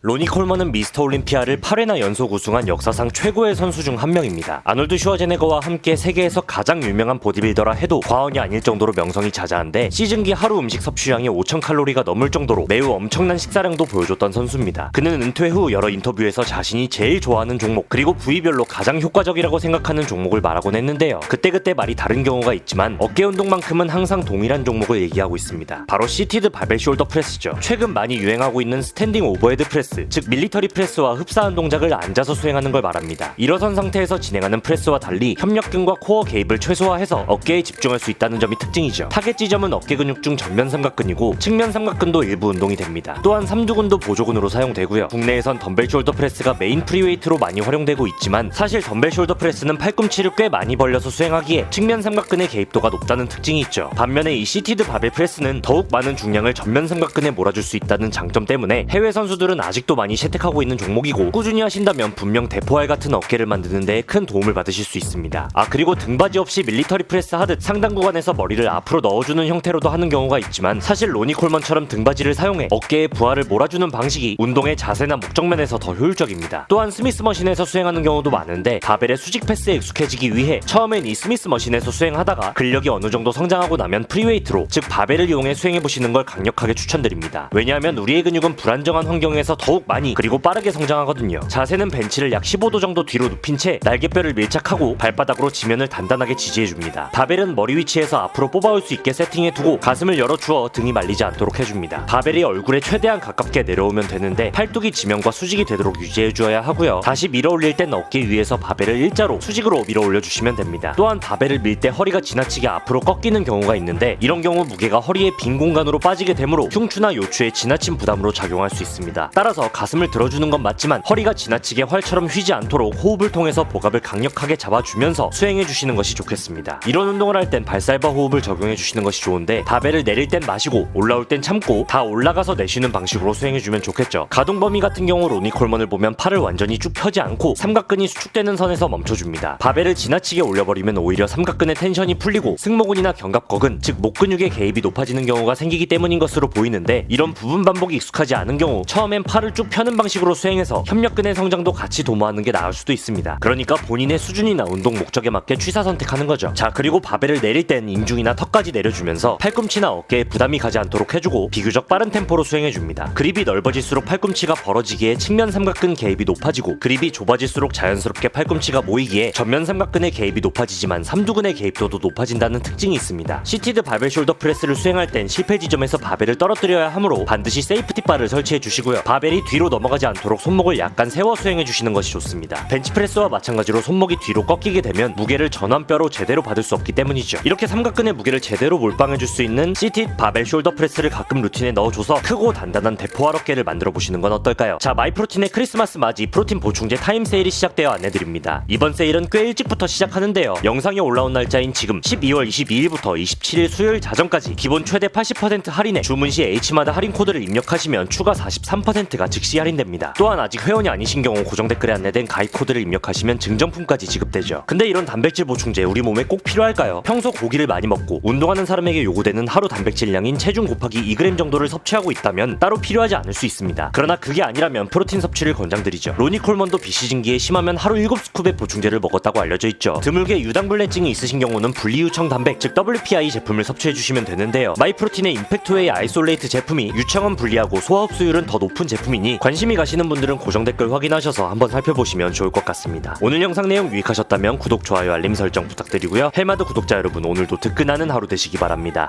로니 콜먼은 미스터 올림피아를 8회나 연속 우승한 역사상 최고의 선수 중 한 명입니다. 아놀드 슈워제네거와 함께 세계에서 가장 유명한 보디빌더라 해도 과언이 아닐 정도로 명성이 자자한데 시즌기 하루 음식 섭취량이 5,000칼로리가 넘을 정도로 매우 엄청난 식사량도 보여줬던 선수입니다. 그는 은퇴 후 여러 인터뷰에서 자신이 제일 좋아하는 종목 그리고 부위별로 가장 효과적이라고 생각하는 종목을 말하곤 했는데요. 그때그때 말이 다른 경우가 있지만 어깨 운동만큼은 항상 동일한 종목을 얘기하고 있습니다. 바로 시티드 바벨 숄더 프레스죠. 최근 많이 유행하고 있는 스탠딩 오버헤드 프레스, 즉 밀리터리 프레스와 흡사한 동작을 앉아서 수행하는 걸 말합니다. 일어선 상태에서 진행하는 프레스와 달리 협력근과 코어 개입을 최소화해서 어깨에 집중할 수 있다는 점이 특징이죠. 타겟 지점은 어깨 근육 중 전면 삼각근이고 측면 삼각근도 일부 운동이 됩니다. 또한 삼두근도 보조근으로 사용되고요. 국내에선 덤벨 숄더 프레스가 메인 프리웨이트로 많이 활용되고 있지만 사실 덤벨 숄더 프레스는 팔꿈치를 꽤 많이 벌려서 수행하기에 측면 삼각근의 개입도가 높다는 특징이 있죠. 반면에 이 시티드 바벨 프레스는 더욱 많은 중량을 전면 삼각근에 몰아줄 수 있다는 장점 때문에 해외 선수들은 아직도 많이 채택하고 있는 종목이고 꾸준히 하신다면 분명 대포알 같은 어깨를 만드는 데 큰 도움을 받으실 수 있습니다. 그리고 등받이 없이 밀리터리 프레스 하듯 상단 구간에서 머리를 앞으로 넣어주는 형태로도 하는 경우가 있지만 사실 로니 콜먼처럼 등받이를 사용해 어깨에 부하를 몰아주는 방식이 운동의 자세나 목적면에서 더 효율적입니다. 또한 스미스 머신에서 수행하는 경우도 많은데 바벨의 수직 패스에 익숙해지기 위해 처음엔 이 스미스 머신에서 수행하다가 근력이 어느 정도 성장하고 나면 프리웨이트로 즉 바벨을 이용해 수행해보시는 걸 강력하게 추천드립니다. 왜냐하면 우리의 근육은 불안정한 환경에서 더욱 많이 그리고 빠르게 성장하거든요. 자세는 벤치를 약 15도 정도 뒤로 눕힌 채 날개뼈를 밀착하고 발바닥으로 지면을 단단하게 지지해줍니다. 바벨은 머리 위치에서 앞으로 뽑아올 수 있게 세팅해두고 가슴을 열어주어 등이 말리지 않도록 해줍니다. 바벨이 얼굴에 최대한 가깝게 내려오면 되는데 팔뚝이 지면과 수직이 되도록 유지해주어야 하고요. 다시 밀어올릴 땐 어깨 위에서 바벨을 일자로 수직으로 밀어올려주시면 됩니다. 또한 바벨을 밀 때 허리가 지나치게 앞으로 꺾이는 경우가 있는데 이런 경우 무게가 허리의 빈 공간으로 빠지게 되므로 흉추나 요추에 지나친 부담으로 작용할 수 있습니다. 따라서 가슴을 들어주는 건 맞지만 허리가 지나치게 활처럼 휘지 않도록 호흡을 통해서 복압을 강력하게 잡아주면서 수행해주시는 것이 좋겠습니다. 이런 운동을 할 땐 발살바 호흡을 적용해주시는 것이 좋은데 바벨을 내릴 땐 마시고 올라올 땐 참고 다 올라가서 내쉬는 방식으로 수행해주면 좋겠죠. 가동 범위 같은 경우 로니 콜먼을 보면 팔을 완전히 쭉 펴지 않고 삼각근이 수축되는 선에서 멈춰줍니다. 바벨을 지나치게 올려버리면 오히려 삼각근의 텐션이 풀리고 승모근이나 견갑거근 즉 목 근육의 개입이 높아지는 경우가 생기기 때문인 것으로 보이는데 이런 부분 반복이 익숙하지 않은 경우 처음엔 팔을 쭉 펴는 방식으로 수행해서 협력근의 성장도 같이 도모하는 게 나을 수도 있습니다. 그러니까 본인의 수준이나 운동 목적에 맞게 취사 선택하는 거죠. 자, 그리고 바벨을 내릴 땐 인중이나 턱까지 내려주면서 팔꿈치나 어깨에 부담이 가지 않도록 해주고 비교적 빠른 템포로 수행해줍니다. 그립이 넓어질수록 팔꿈치가 벌어지기에 측면 삼각근 개입이 높아지고 그립이 좁아질수록 자연스럽게 팔꿈치가 모이기에 전면 삼각근의 개입이 높아지지만 삼두근의 개입도도 높아진다는 특징이 있습니다. 시티드 바벨 숄더 프레스를 수행할 땐 실패 지점에서 바벨을 떨어뜨려야 하므로 반드시 세이프티 바를 설치해 주시고요. 바벨이 뒤로 넘어가지 않도록 손목을 약간 세워 수행해 주시는 것이 좋습니다. 벤치프레스와 마찬가지로 손목이 뒤로 꺾이게 되면 무게를 전완뼈로 제대로 받을 수 없기 때문이죠. 이렇게 삼각근의 무게를 제대로 몰빵해 줄 수 있는 시티드 바벨 숄더 프레스를 가끔 루틴에 넣어줘서 크고 단단한 대포알 어깨를 만들어 보시는 건 어떨까요? 자, 마이프로틴의 크리스마스 맞이 프로틴 보충제 타임 세일이 시작되어 안내드립니다. 이번 세일은 꽤 일찍부터 시작하는데요. 영상이 올라온 날짜인 지금 12월 22일부터 27일 수요일 자정까지 기본 최대 80% 할인에 주문 시 H마다 할인 코드를 입력하시면 추가 43%가 즉시 할인됩니다. 또한 아직 회원이 아니신 경우 고정 댓글에 안내된 가입 코드를 입력하시면 증정품까지 지급되죠. 근데 이런 단백질 보충제 우리 몸에 꼭 필요할까요? 평소 고기를 많이 먹고 운동하는 사람에게 요구되는 하루 단백질량인 체중 곱하기 2g 정도를 섭취하고 있다면 따로 필요하지 않을 수 있습니다. 그러나 그게 아니라면 프로틴 섭취를 권장드리죠. 로니 콜먼도 비시즌기에 심하면 하루 7스쿱의 보충제를 먹었다고 알려져 있죠. 드물게 유당불내증이 있으신 경우는 분리유청 단백 즉 WPI 제품을 섭취해주시면 되는데요. 마이프로틴의 임팩트웨이 아이솔레이트 제품이 유청은 분리하고 소화 흡수율은 더 높은 제품이니 관심이 가시는 분들은 고정 댓글 확인하셔서 한번 살펴보시면 좋을 것 같습니다. 오늘 영상 내용 유익하셨다면 구독, 좋아요, 알림 설정 부탁드리고요. 헬마드 구독자 여러분 오늘도 뜨끈하는 하루 되시기 바랍니다.